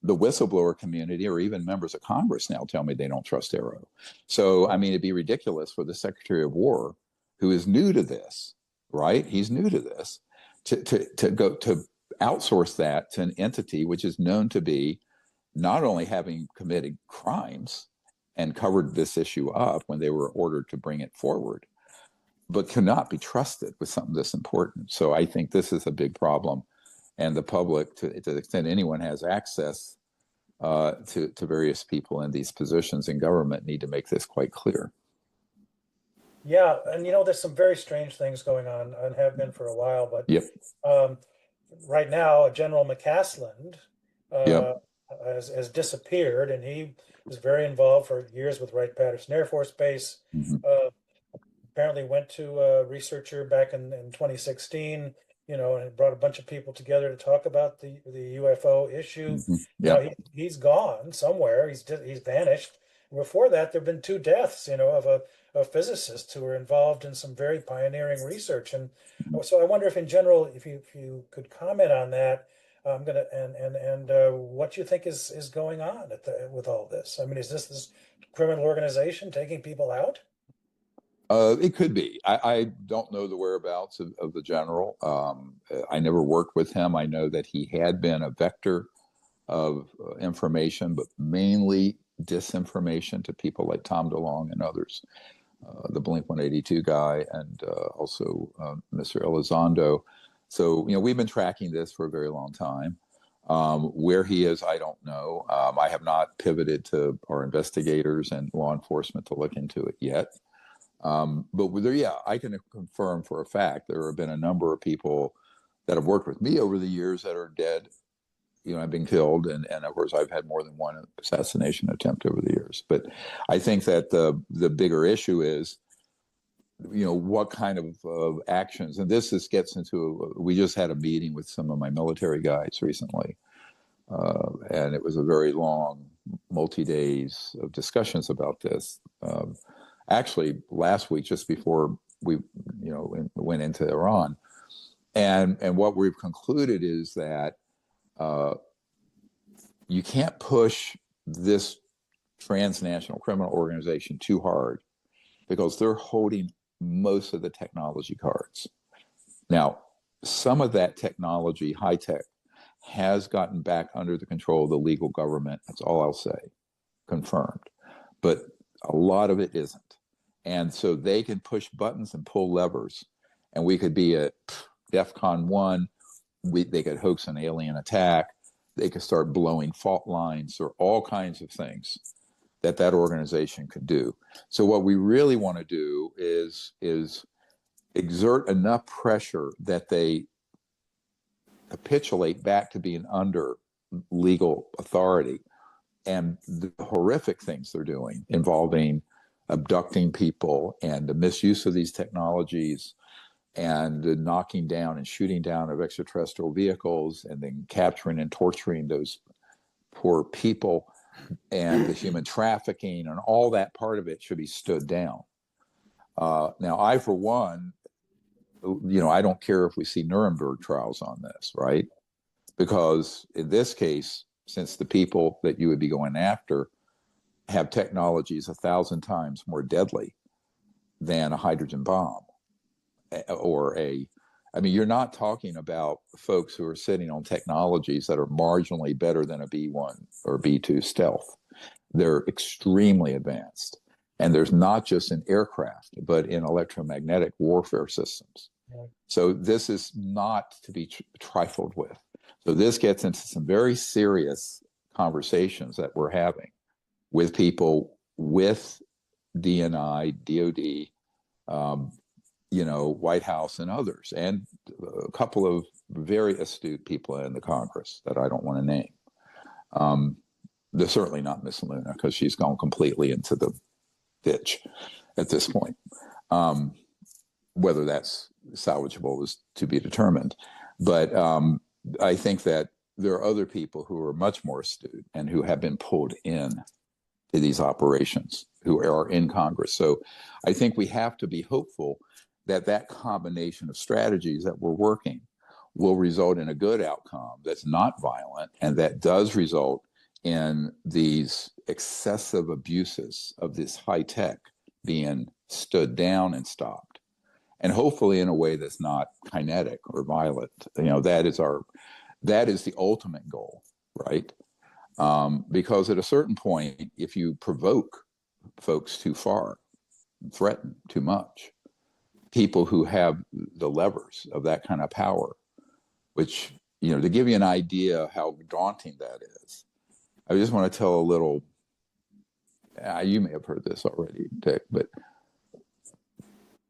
the whistleblower community or even members of Congress now tell me they don't trust AARO. So, I mean, it'd be ridiculous for the Secretary of War, who is new to this, right? He's new to this, to go to outsource that to an entity which is known to be not only having committed crimes and covered this issue up when they were ordered to bring it forward, but cannot be trusted with something this important. So I think this is a big problem. And the public, to the extent anyone has access to various people in these positions in government, need to make this quite clear. Yeah, and there's some very strange things going on and have been for a while. But yep. Right now, General McCasland yep. has disappeared, and he was very involved for years with Wright-Patterson Air Force Base. Mm-hmm. Apparently went to a researcher back in 2016, and brought a bunch of people together to talk about the UFO issue. Mm-hmm. Yeah. He's gone somewhere. He's vanished. Before that, there have been 2 deaths, of physicists who were involved in some very pioneering research. And so I wonder if, in general, if you could comment on that, what you think is going on with all this. I mean, is this criminal organization taking people out? It could be. I don't know the whereabouts of the general. I never worked with him. I know that he had been a vector of information, but mainly disinformation to people like Tom DeLonge and others, the Blink-182 guy, and also Mr. Elizondo. So, we've been tracking this for a very long time. Where he is, I don't know. I have not pivoted to our investigators and law enforcement to look into it yet. But I can confirm for a fact there have been a number of people that have worked with me over the years that are dead. I've been killed, and of course I've had more than one assassination attempt over the years. But I think that the bigger issue is, what kind of actions, and this gets into. We just had a meeting with some of my military guys recently, and it was a very long, multi-days of discussions about this. Actually, last week, just before we, went into Iran, and what we've concluded is that you can't push this transnational criminal organization too hard, because they're holding most of the technology cards. Now, some of that technology, high tech, has gotten back under the control of the legal government. That's all I'll say, confirmed. But a lot of it isn't. And so they can push buttons and pull levers, and we could be at DEFCON 1. They could hoax an alien attack. They could start blowing fault lines, or all kinds of things that organization could do. So what we really want to do is exert enough pressure that they capitulate back to being under legal authority. And the horrific things they're doing involving abducting people and the misuse of these technologies and the knocking down and shooting down of extraterrestrial vehicles and then capturing and torturing those poor people and the human trafficking and all that part of it should be stood down. Now, I, for one, I don't care if we see Nuremberg trials on this, right? Because in this case, since the people that you would be going after have technologies 1,000 times more deadly than a hydrogen bomb or you're not talking about folks who are sitting on technologies that are marginally better than a B1 or B2 stealth. They're extremely advanced. And there's not just in aircraft, but in electromagnetic warfare systems. Yeah. So this is not to be trifled with. So this gets into some very serious conversations that we're having with people with DNI, DOD, White House and others, and a couple of very astute people in the Congress that I don't want to name. They're certainly not Miss Luna because she's gone completely into the ditch at this point. Whether that's salvageable is to be determined. But I think that there are other people who are much more astute and who have been pulled in to these operations who are in Congress. So I think we have to be hopeful that that combination of strategies that we're working will result in a good outcome that's not violent and that does result in these excessive abuses of this high tech being stood down and stopped. And hopefully in a way that's not kinetic or violent. That is the ultimate goal, right? Because at a certain point, if you provoke folks too far, threaten too much, people who have the levers of that kind of power, which, to give you an idea how daunting that is, I just want to tell a little, you may have heard this already, Dick, but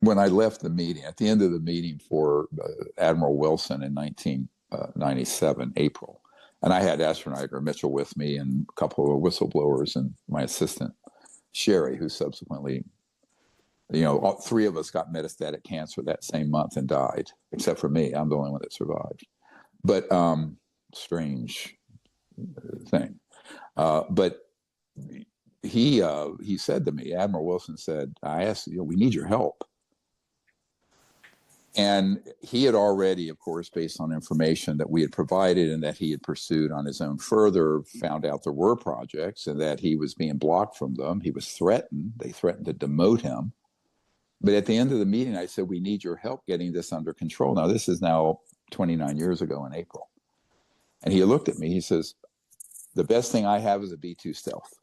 when I left the meeting, at the end of the meeting for Admiral Wilson in 1997, April, and I had astronaut Mitchell with me and a couple of whistleblowers and my assistant, Sherry, who subsequently, all three of us got metastatic cancer that same month and died, except for me. I'm the only one that survived. But strange thing. But he said to me, Admiral Wilson said, I asked, we need your help. And he had already, of course, based on information that we had provided and that he had pursued on his own further, found out there were projects and that he was being blocked from them. He was threatened. They threatened to demote him. But at the end of the meeting, I said, we need your help getting this under control. Now, this is now 29 years ago in April. And he looked at me. He says, the best thing I have is a B-2 stealth.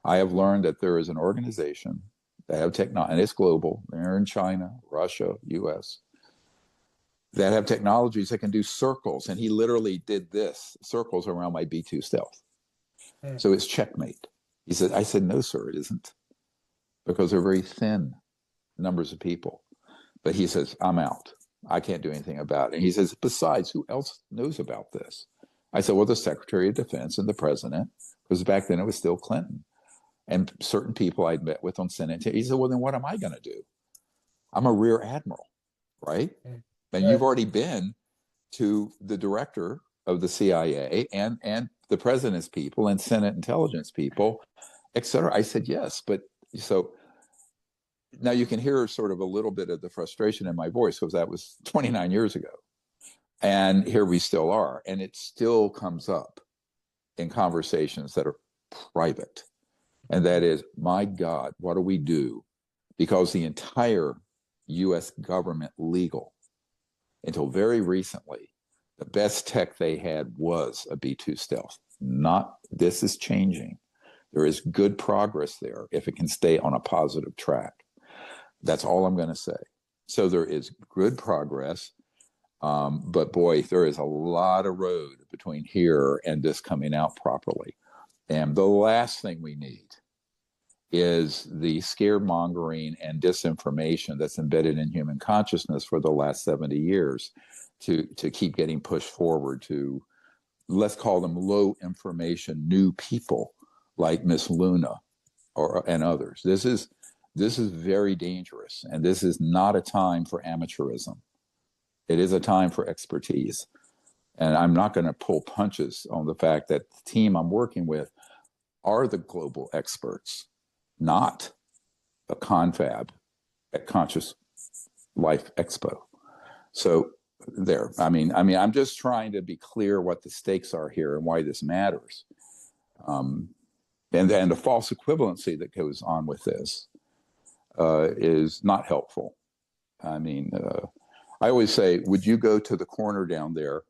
I have learned that there is an organization that have technology, and it's global. They're in China, Russia, U.S., that have technologies that can do circles. And he literally did this, circles around my B-2 stealth. So it's checkmate. He said, I said, no, sir, it isn't. Because they're very thin numbers of people. But he says, I'm out. I can't do anything about it. And he says, besides, who else knows about this? I said, well, the Secretary of Defense and the President, because back then it was still Clinton, and certain people I'd met with on Senate. He said, well, then what am I going to do? I'm a Rear Admiral, right? And you've already been to the director of the CIA and the president's people and Senate intelligence people, et cetera. I said, yes. But so now you can hear sort of a little bit of the frustration in my voice because that was 29 years ago. And here we still are. And it still comes up in conversations that are private. And that is, my God, what do we do? Because the entire U.S. government legal, until very recently, the best tech they had was a B-2 stealth. This is changing. There is good progress there if it can stay on a positive track. That's all I'm going to say. So there is good progress, but boy, there is a lot of road between here and this coming out properly. And the last thing we need is the scaremongering and disinformation that's embedded in human consciousness for the last 70 years to keep getting pushed forward to, let's call them low information new people like Miss Luna and others. This is very dangerous, and this is not a time for amateurism. It is a time for expertise. And I'm not going to pull punches on the fact that the team I'm working with are the global experts, not a confab at Conscious Life Expo. So there, I mean, I'm just trying to be clear what the stakes are here and why this matters. And the false equivalency that goes on with this is not helpful. I mean, I always say, would you go to the corner down there,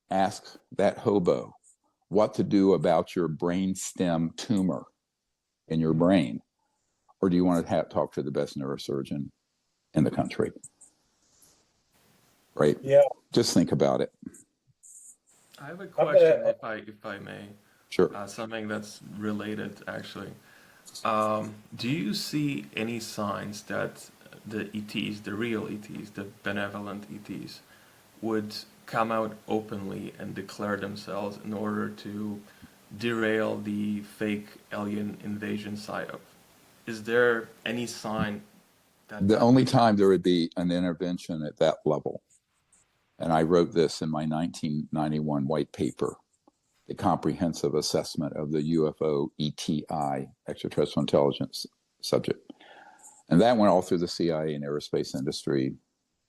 ask that hobo what to do about your brain stem tumor in your brain? Or do you want to talk to the best neurosurgeon in the country? Right? Yeah. Just think about it. I have a question, if I may. Sure. Something that's related, actually. Do you see any signs that the ETs, the real ETs, the benevolent ETs, would come out openly and declare themselves in order to derail the fake alien invasion psyop? Is there any sign that The only time there would be an intervention at that level, and I wrote this in my 1991 white paper, the comprehensive assessment of the UFO ETI, extraterrestrial intelligence subject. And that went all through the CIA and aerospace industry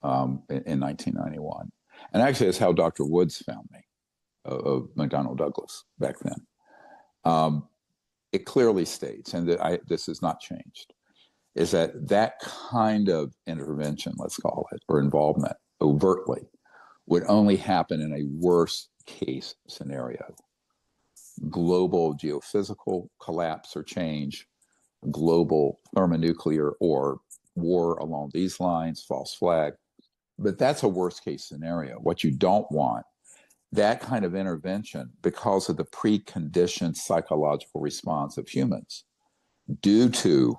in 1991. And actually, that's how Dr. Woods found me, of McDonnell Douglas back then. It clearly states, and this has not changed, is that kind of intervention, let's call it, or involvement overtly, would only happen in a worst case scenario. Global geophysical collapse or change, global thermonuclear or war along these lines, false flag. But that's a worst case scenario. What you don't want, that kind of intervention, because of the preconditioned psychological response of humans due to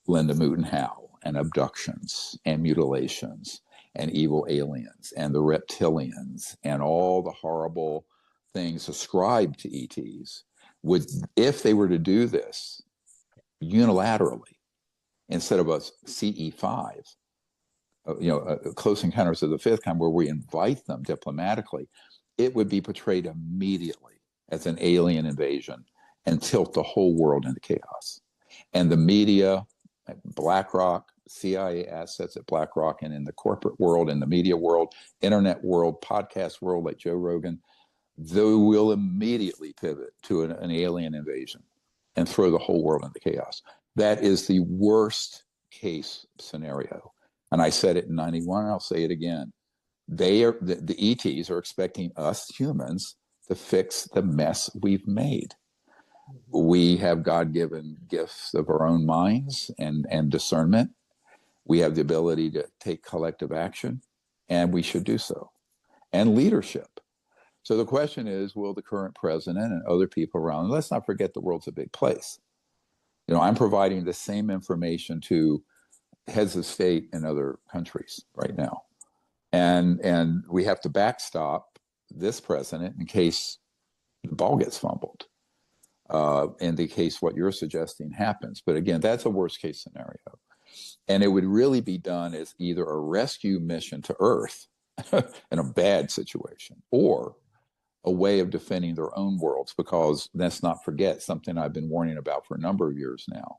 Linda Moulton Howe and abductions and mutilations and evil aliens and the reptilians and all the horrible things ascribed to ETs, would, if they were to do this unilaterally instead of a CE5, Close Encounters of the Fifth Kind, where we invite them diplomatically, it would be portrayed immediately as an alien invasion and tilt the whole world into chaos. And the media, BlackRock, CIA assets at BlackRock, and in the corporate world, in the media world, internet world, podcast world, like Joe Rogan, they will immediately pivot to an alien invasion and throw the whole world into chaos. That is the worst case scenario. And I said it in 91, and I'll say it again. The ETs are expecting us humans to fix the mess we've made. We have God-given gifts of our own minds and discernment. We have the ability to take collective action, and we should do so. And leadership. So the question is, will the current president and other people around, and let's not forget the world's a big place. I'm providing the same information to heads of state in other countries right now. And we have to backstop this president in case the ball gets fumbled, in the case what you're suggesting happens. But again, that's a worst case scenario. And it would really be done as either a rescue mission to Earth in a bad situation, or a way of defending their own worlds. Because let's not forget something I've been warning about for a number of years now,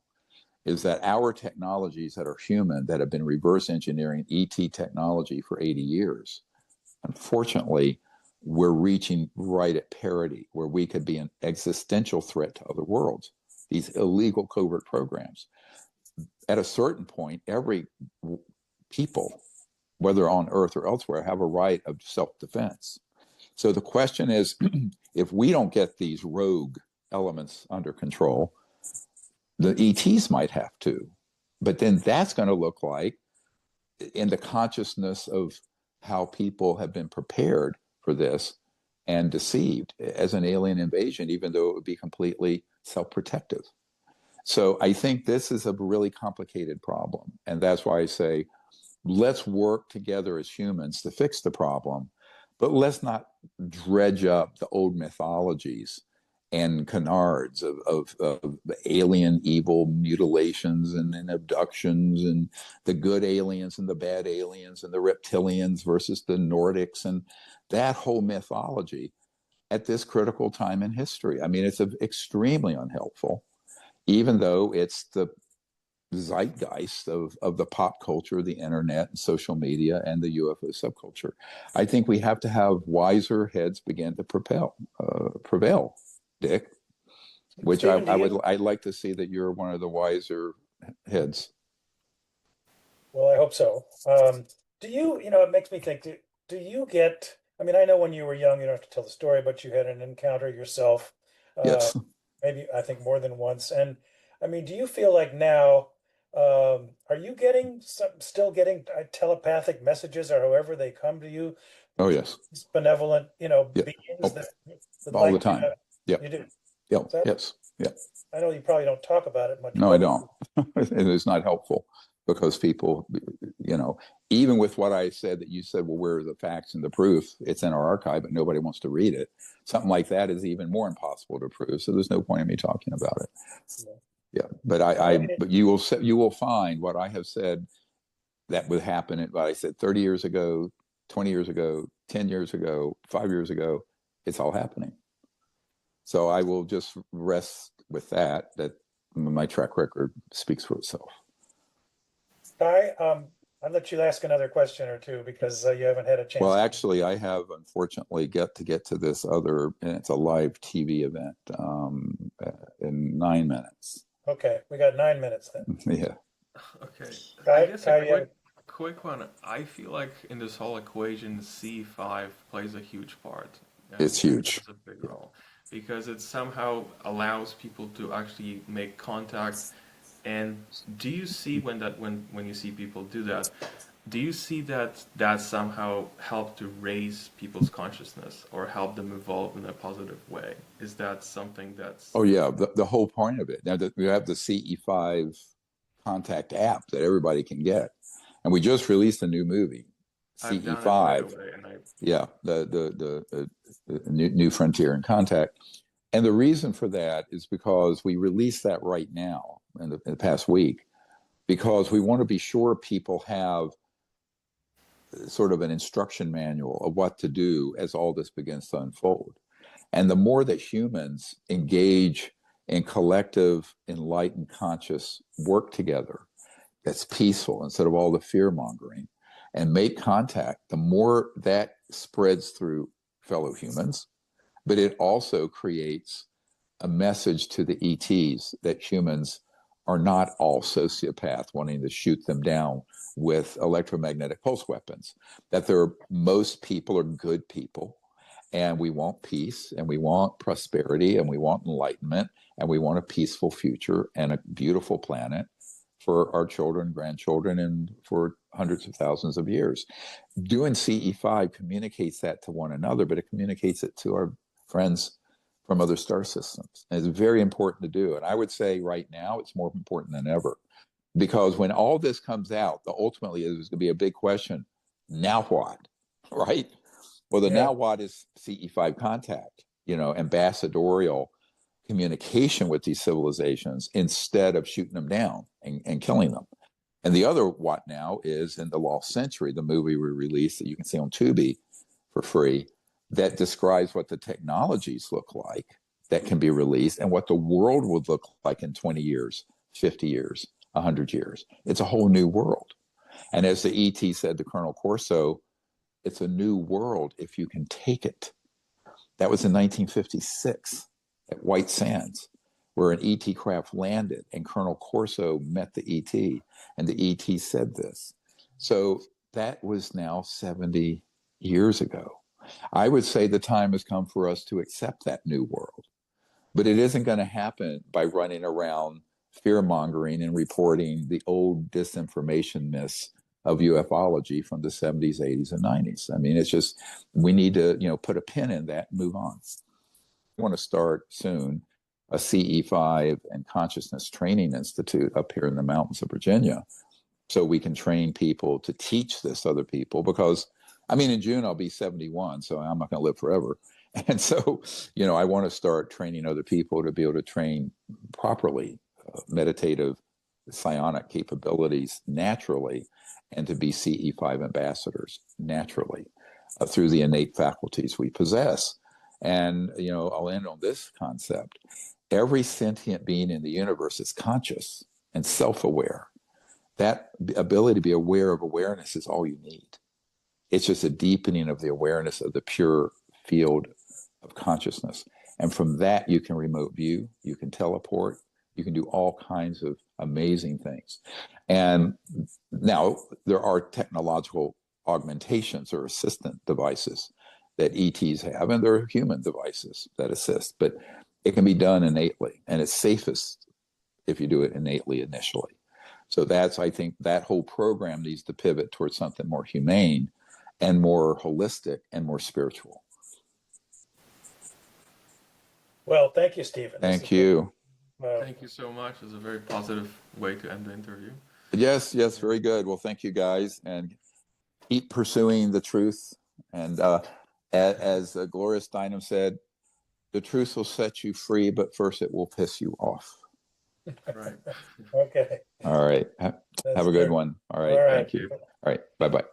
is that our technologies that are human, that have been reverse engineering ET technology for 80 years, unfortunately, we're reaching right at parity where we could be an existential threat to other worlds, these illegal covert programs. At a certain point, every people, whether on Earth or elsewhere, have a right of self-defense. So the question is, if we don't get these rogue elements under control, the ETs might have to. But then that's going to look like, in the consciousness of how people have been prepared for this and deceived, as an alien invasion, even though it would be completely self-protective. So I think this is a really complicated problem. And that's why I say let's work together as humans to fix the problem, but let's not dredge up the old mythologies and canards of the alien evil mutilations and abductions and the good aliens and the bad aliens and the reptilians versus the Nordics and that whole mythology at this critical time in history. I mean, it's extremely unhelpful, even though it's the zeitgeist of the pop culture, the internet, and social media, and the UFO subculture. I think we have to have wiser heads begin to prevail, Dick. Which Stephen, I'd like to see that you're one of the wiser heads. Well, I hope so. Do you, it makes me think, do you get, I mean, I know when you were young, you don't have to tell the story, but you had an encounter yourself, Yes. maybe I think more than once. And I mean, do you feel like now, are you still getting telepathic messages or however they come to you? Oh, yes. These benevolent, Yeah. beings that would All like the time. you Yeah. do. Yeah. That, Yes. Yeah. I know you probably don't talk about it much. No, I don't. It is not helpful because people, even with what I said that you said, well, where are the facts and the proof? It's in our archive, but nobody wants to read it. Something like that is even more impossible to prove. So there's no point in me talking about it. Yeah. But but you will find what I have said that would happen. What I said 30 years ago, 20 years ago, 10 years ago, 5 years ago, it's all happening. So I will just rest with that my track record speaks for itself. Ty, I'll let you ask another question or two because you haven't had a chance. Well, actually, I have unfortunately get to this other, and it's a live TV event in 9 minutes. Okay, we got 9 minutes then. Yeah. Okay. Ty, I guess Ty, a quick one. I feel like in this whole equation, C5 plays a huge part. It's huge. It's a big role because it somehow allows people to actually make contact. And do you see when you see people do that, do you see that somehow help to raise people's consciousness or help them evolve in a positive way? Is that something that's... Oh, yeah, the whole point of it. Now that we have the CE5 contact app that everybody can get. And we just released a new movie, CE5. Right away, yeah, the new frontier in contact. And the reason for that is because we released that right now in the past week, because we want to be sure people have sort of an instruction manual of what to do as all this begins to unfold. And the more that humans engage in collective, enlightened, conscious work together that's peaceful instead of all the fear mongering and make contact, the more that spreads through fellow humans. But it also creates a message to the ETs that humans are not all sociopaths wanting to shoot them down with electromagnetic pulse weapons, that most people are good people, and we want peace, and we want prosperity, and we want enlightenment, and we want a peaceful future and a beautiful planet for our children, grandchildren, and for hundreds of thousands of years. Doing CE5 communicates that to one another, but it communicates it to our friends from other star systems. And it's very important to do. And I would say right now, it's more important than ever. Because when all this comes out, ultimately there's going to be a big question. Now what? Right? Well, now what is CE5 contact, ambassadorial communication with these civilizations instead of shooting them down and killing them. And the other what now is in The Lost Century, the movie we released that you can see on Tubi for free, that describes what the technologies look like that can be released and what the world would look like in 20 years, 50 years, 100 years. It's a whole new world. And as the ET said to Colonel Corso, it's a new world if you can take it. That was in 1956 at White Sands, where an ET craft landed and Colonel Corso met the ET, and the ET said this. So that was now 70 years ago. I would say the time has come for us to accept that new world. But it isn't going to happen by running around fear-mongering and reporting the old disinformation myths of ufology from the 70s, 80s, and 90s. I mean, it's just, we need to, put a pin in that and move on. I want to start soon a CE5 and Consciousness Training Institute up here in the mountains of Virginia so we can train people to teach this to other people. Because, I mean, in June, I'll be 71, so I'm not going to live forever. And so, I want to start training other people to be able to train properly meditative psionic capabilities naturally, and to be CE5 ambassadors naturally through the innate faculties we possess. And, I'll end on this concept. Every sentient being in the universe is conscious and self-aware. That ability to be aware of awareness is all you need. It's just a deepening of the awareness of the pure field of consciousness. And from that, you can remote view, you can teleport, you can do all kinds of amazing things. And now there are technological augmentations or assistant devices that ETs have, and there are human devices that assist, but it can be done innately, and it's safest if you do it innately initially. So I think that whole program needs to pivot towards something more humane and more holistic and more spiritual. Well, thank you, Stephen. Thank you. Thank you so much. It's a very positive way to end the interview. Yes, very good. Well, thank you guys, and keep pursuing the truth. And as Gloria Steinem said, the truth will set you free, but first it will piss you off. Right. Okay. All right. Have a good one. All right. All right. Thank you. All right. Bye-bye.